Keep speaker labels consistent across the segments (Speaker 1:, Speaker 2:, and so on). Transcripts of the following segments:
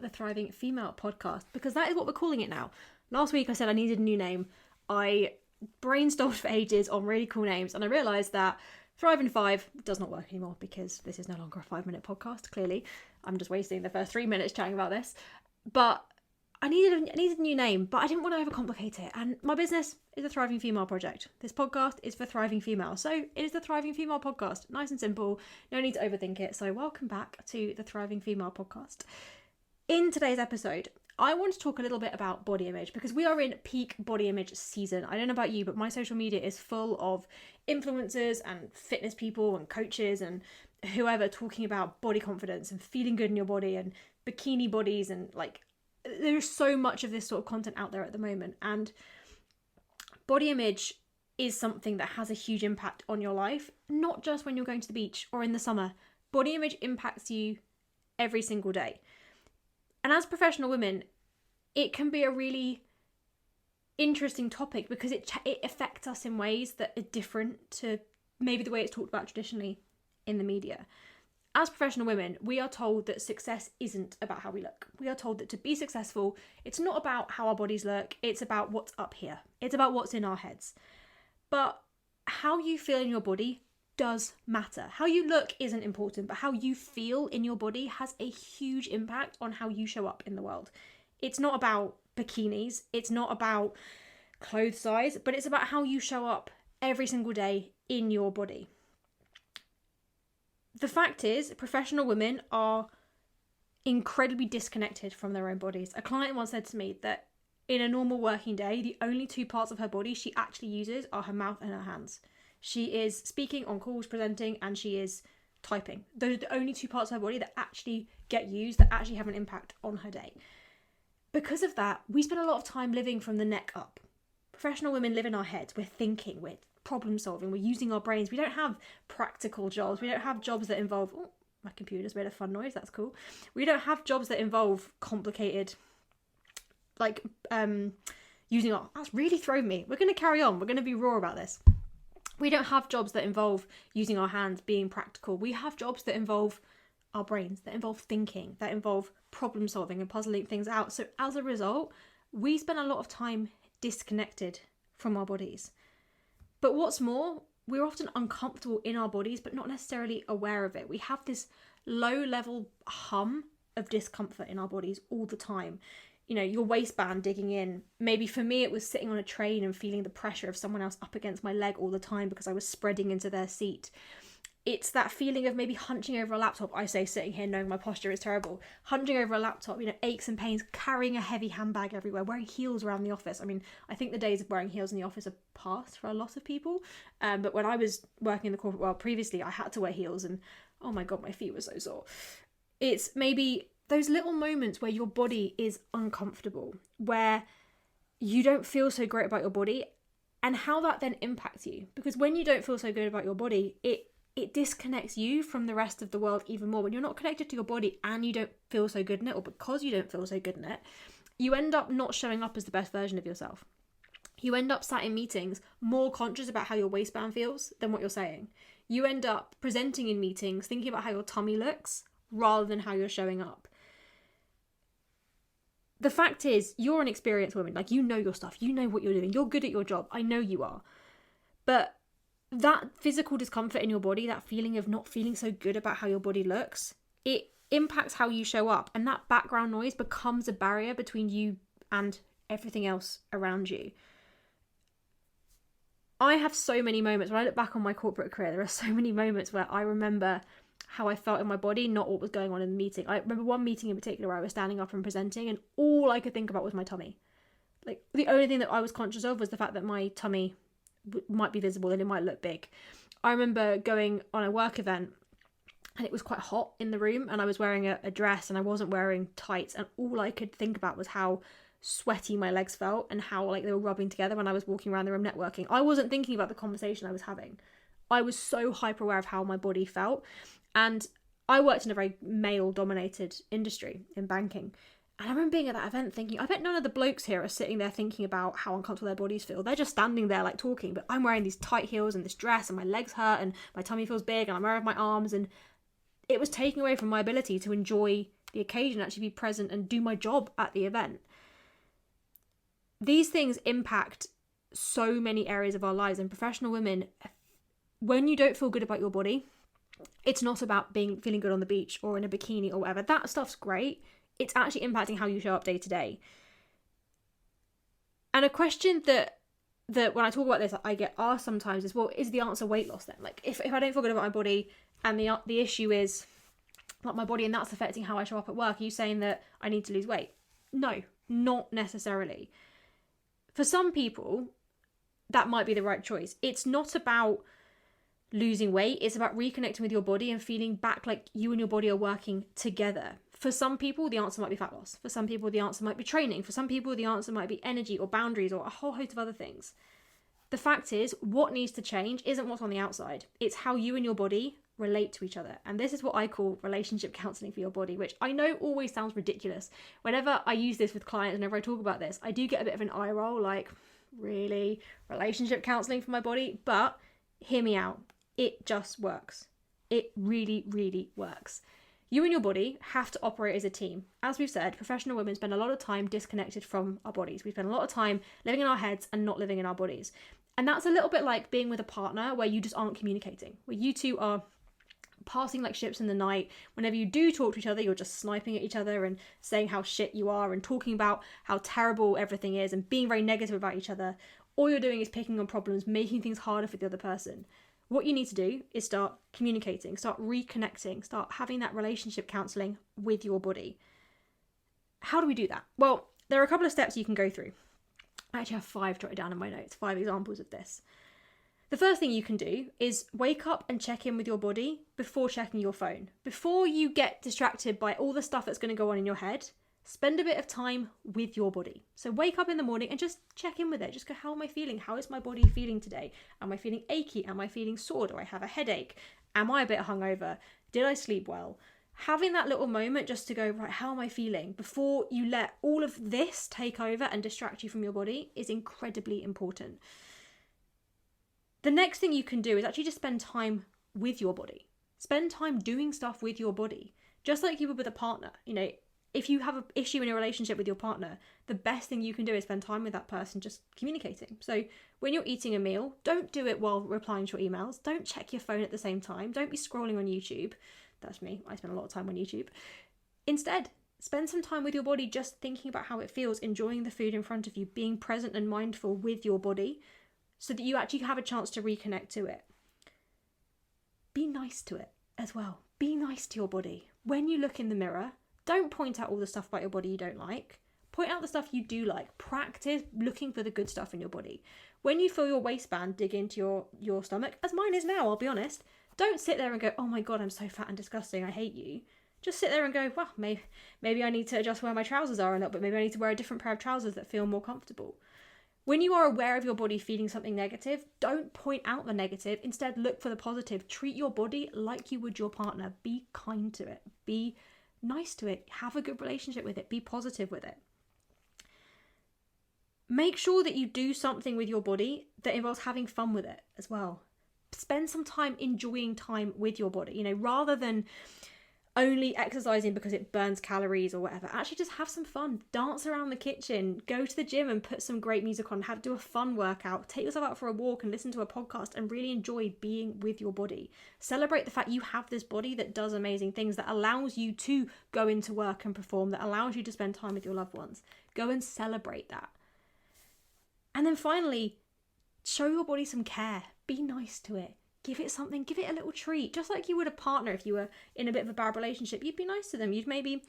Speaker 1: the Thriving Female podcast, because that is what we're calling it now. Last week I said I needed a new name. I brainstormed for ages on really cool names, and I realised that Thrive in 5 does not work anymore because this is no longer a 5-minute podcast, clearly. I'm just wasting the first 3 minutes chatting about this. But I needed a new name, but I didn't want to overcomplicate it. And my business is the Thriving Female Project. This podcast is for thriving females. So it is the Thriving Female Podcast. Nice and simple. No need to overthink it. So welcome back to the Thriving Female Podcast. In today's episode, I want to talk a little bit about body image because we are in peak body image season. I don't know about you, but my social media is full of influencers and fitness people and coaches and whoever talking about body confidence and feeling good in your body and bikini bodies, and like there's so much of this sort of content out there at the moment. And body image is something that has a huge impact on your life, not just when you're going to the beach or in the summer. Body image impacts you every single day. And as professional women, it can be a really interesting topic because it affects us in ways that are different to maybe the way it's talked about traditionally in the media. As professional women, we are told that success isn't about how we look. We are told that to be successful, it's not about how our bodies look, it's about what's up here. It's about what's in our heads. But how you feel in your body does matter. How you look isn't important, but how you feel in your body has a huge impact on how you show up in the world. It's not about bikinis, it's not about clothes size, but it's about how you show up every single day in your body. The fact is, professional women are incredibly disconnected from their own bodies. A client once said to me that in a normal working day, the only two parts of her body she actually uses are her mouth and her hands. She is speaking on calls, presenting, and she is typing. Those are the only two parts of her body that actually get used, that actually have an impact on her day. Because of that, we spend a lot of time living from the neck up. Professional women live in our heads. We're thinking, we're problem solving, we're using our brains. We don't have practical jobs. We don't have jobs that involve, oh, my computer's made a fun noise, that's cool. We don't have jobs that involve complicated, like, using our, that's really thrown me. We're going to carry on. We're going to be raw about this. We don't have jobs that involve using our hands, being practical. We have jobs that involve our brains, that involve thinking, that involve problem solving and puzzling things out. So as a result, we spend a lot of time disconnected from our bodies. But what's more, we're often uncomfortable in our bodies, but not necessarily aware of it. We have this low level hum of discomfort in our bodies all the time. You know, your waistband digging in. Maybe for me, it was sitting on a train and feeling the pressure of someone else up against my leg all the time because I was spreading into their seat. It's that feeling of maybe hunching over a laptop. I say sitting here knowing my posture is terrible. Hunching over a laptop, aches and pains, carrying a heavy handbag everywhere, wearing heels around the office. I mean, I think the days of wearing heels in the office are past for a lot of people. But when I was working in the corporate world previously, I had to wear heels and oh my God, my feet were so sore. It's maybe those little moments where your body is uncomfortable, where you don't feel so great about your body, and how that then impacts you. Because when you don't feel so good about your body, it disconnects you from the rest of the world even more. When you're not connected to your body and you don't feel so good in it, or because you don't feel so good in it, you end up not showing up as the best version of yourself. You end up sat in meetings more conscious about how your waistband feels than what you're saying. You end up presenting in meetings thinking about how your tummy looks rather than how you're showing up. The fact is, you're an experienced woman. Like, you know your stuff. You know what you're doing. You're good at your job. I know you are. But that physical discomfort in your body, that feeling of not feeling so good about how your body looks, it impacts how you show up. And that background noise becomes a barrier between you and everything else around you. I have so many moments, when I look back on my corporate career, there are so many moments where I remember how I felt in my body, not what was going on in the meeting. I remember one meeting in particular where I was standing up and presenting and all I could think about was my tummy. Like, the only thing that I was conscious of was the fact that my tummy might be visible and it might look big. I remember going on a work event and it was quite hot in the room and I was wearing a dress and I wasn't wearing tights, and all I could think about was how sweaty my legs felt and how like they were rubbing together when I was walking around the room networking. I wasn't thinking about the conversation I was having. I was so hyper aware of how my body felt. And I worked in a very male dominated industry in banking. And I remember being at that event thinking, I bet none of the blokes here are sitting there thinking about how uncomfortable their bodies feel. They're just standing there like talking, but I'm wearing these tight heels and this dress and my legs hurt and my tummy feels big and I'm aware of my arms, and it was taking away from my ability to enjoy the occasion, actually be present and do my job at the event. These things impact so many areas of our lives. And professional women, when you don't feel good about your body, it's not about feeling good on the beach or in a bikini or whatever. That stuff's great. It's actually impacting how you show up day to day. And a question that when I talk about this, I get asked sometimes is, well, is the answer weight loss then? Like, if I don't feel good about my body and the issue is like my body and that's affecting how I show up at work, are you saying that I need to lose weight? No, not necessarily. For some people, that might be the right choice. It's not about losing weight. It's about reconnecting with your body and feeling back like you and your body are working together. For some people, the answer might be fat loss. For some people, the answer might be training. For some people, the answer might be energy or boundaries or a whole host of other things. The fact is, what needs to change isn't what's on the outside. It's how you and your body relate to each other. And this is what I call relationship counseling for your body, which I know always sounds ridiculous. Whenever I use this with clients, whenever I talk about this, I do get a bit of an eye roll, like, really? Relationship counseling for my body? But hear me out. It just works. It really, really works. You and your body have to operate as a team. As we've said, professional women spend a lot of time disconnected from our bodies. We spend a lot of time living in our heads and not living in our bodies. And that's a little bit like being with a partner where you just aren't communicating, where you two are passing like ships in the night. Whenever you do talk to each other, you're just sniping at each other and saying how shit you are and talking about how terrible everything is and being very negative about each other. All you're doing is picking on problems, making things harder for the other person. What you need to do is start communicating, start reconnecting, start having that relationship counseling with your body. How do we do that? Well, there are a couple of steps you can go through. I actually have 5 jotted down in my notes, 5 examples of this. The first thing you can do is wake up and check in with your body before checking your phone. Before you get distracted by all the stuff that's going to go on in your head, spend a bit of time with your body. So wake up in the morning and just check in with it. Just go, how am I feeling? How is my body feeling today? Am I feeling achy? Am I feeling sore? Do I have a headache? Am I a bit hungover? Did I sleep well? Having that little moment just to go, right, how am I feeling? Before you let all of this take over and distract you from your body is incredibly important. The next thing you can do is actually just spend time with your body. Spend time doing stuff with your body. Just like you would with a partner. You know, if you have an issue in a relationship with your partner, the best thing you can do is spend time with that person just communicating. So when you're eating a meal, don't do it while replying to your emails. Don't check your phone at the same time. Don't be scrolling on YouTube. That's me. I spend a lot of time on YouTube. Instead, spend some time with your body just thinking about how it feels, enjoying the food in front of you, being present and mindful with your body so that you actually have a chance to reconnect to it. Be nice to it as well. Be nice to your body. When you look in the mirror, don't point out all the stuff about your body you don't like. Point out the stuff you do like. Practice looking for the good stuff in your body. When you feel your waistband dig into your stomach, as mine is now, I'll be honest, don't sit there and go, oh my God, I'm so fat and disgusting, I hate you. Just sit there and go, well, maybe I need to adjust where my trousers are a little bit. Maybe I need to wear a different pair of trousers that feel more comfortable. When you are aware of your body feeling something negative, don't point out the negative. Instead, look for the positive. Treat your body like you would your partner. Be kind to it. Be nice to it. Have a good relationship with it. Be positive with it. Make sure that you do something with your body that involves having fun with it as well. Spend some time enjoying time with your body, you know, rather than only exercising because it burns calories or whatever. Actually just have some fun. Dance around the kitchen, go to the gym and put some great music on, do a fun workout, take yourself out for a walk and listen to a podcast and really enjoy being with your body. Celebrate the fact you have this body that does amazing things, that allows you to go into work and perform, that allows you to spend time with your loved ones. Go and celebrate that. And then finally, show your body some care. Be nice to it. Give it something, give it a little treat. Just like you would a partner if you were in a bit of a bad relationship. You'd be nice to them. You'd maybe,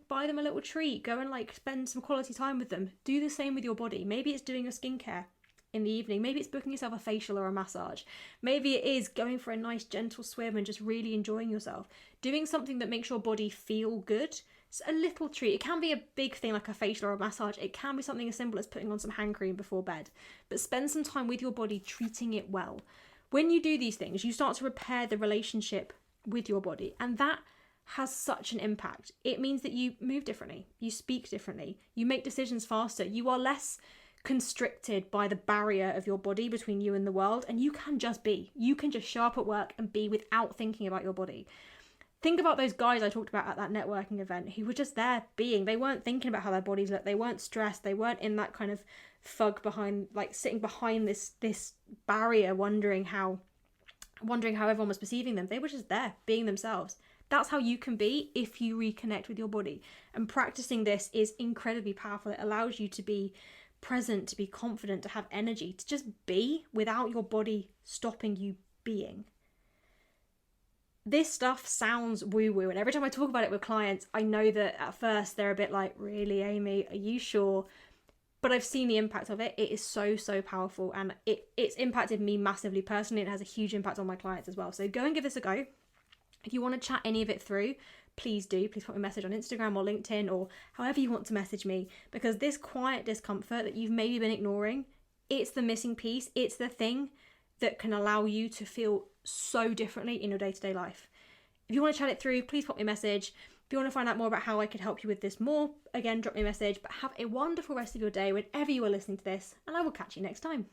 Speaker 1: buy them a little treat. Go and spend some quality time with them. Do the same with your body. Maybe it's doing your skincare in the evening. Maybe it's booking yourself a facial or a massage. Maybe it is going for a nice gentle swim and just really enjoying yourself. Doing something that makes your body feel good. It's a little treat. It can be a big thing like a facial or a massage. It can be something as simple as putting on some hand cream before bed. But spend some time with your body treating it well. When you do these things, you start to repair the relationship with your body, and that has such an impact. It means that you move differently, you speak differently, you make decisions faster, you are less constricted by the barrier of your body between you and the world, and you can just be. You can just show up at work and be without thinking about your body. Think about those guys I talked about at that networking event who were just there being. They weren't thinking about how their bodies look. They weren't stressed. They weren't in that kind of fug behind, like sitting behind this barrier, wondering how everyone was perceiving them. They were just there being themselves. That's how you can be if you reconnect with your body. And practicing this is incredibly powerful. It allows you to be present, to be confident, to have energy, to just be without your body stopping you being. This stuff sounds woo-woo, and every time I talk about it with clients, I know that at first they're a bit like, really, Amy, are you sure? But I've seen the impact of it. It is so, so powerful, and it's impacted me massively personally. It has a huge impact on my clients as well. So go and give this a go. If you want to chat any of it through, please do. Please put me a message on Instagram or LinkedIn or however you want to message me, because this quiet discomfort that you've maybe been ignoring, it's the missing piece. It's the thing that can allow you to feel so differently in your day-to-day life. If you want to chat it through, please pop me a message. If you want to find out more about how I could help you with this more, again, drop me a message. But have a wonderful rest of your day whenever you are listening to this, and I will catch you next time.